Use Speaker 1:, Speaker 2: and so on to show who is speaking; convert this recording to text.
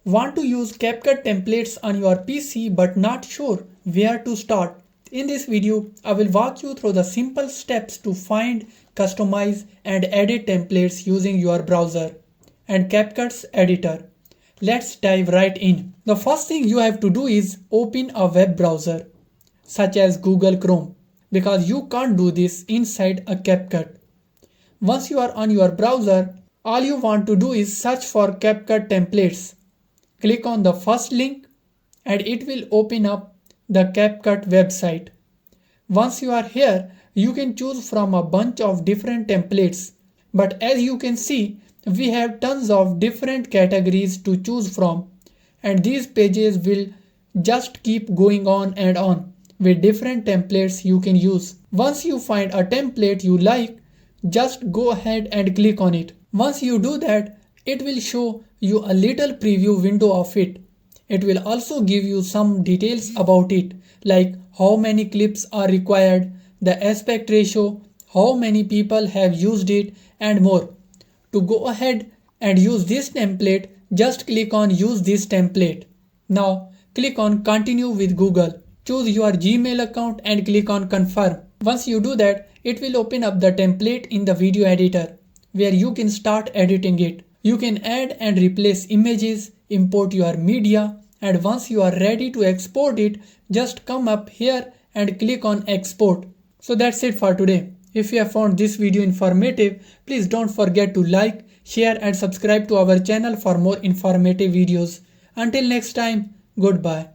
Speaker 1: Want to use CapCut templates on your PC but not sure where to start? In this video, I will walk you through the simple steps to find, customize and edit templates using your browser and CapCut's editor. Let's dive right in. The first thing you have to do is open a web browser such as Google Chrome because you can't do this inside a CapCut. Once you are on your browser, all you want to do is search for CapCut templates. Click on the first link and it will open up the CapCut website. Once you are here, you can choose from a bunch of different templates. But as you can see, we have tons of different categories to choose from, and these pages will just keep going on and on with different templates you can use. Once you find a template you like, just go ahead and click on it. Once you do that, it will show you a little preview window of it. It will also give you some details about it, like how many clips are required, the aspect ratio, how many people have used it, and more. To go ahead and use this template, just click on Use this template. Now click on Continue with Google. Choose your Gmail account and click on Confirm. Once you do that, it will open up the template in the video editor where you can start editing it. You can add and replace images, import your media, and once you are ready to export it, just come up here and click on Export. So that's it for today. If you have found this video informative, please don't forget to like, share and subscribe to our channel for more informative videos. Until next time, goodbye.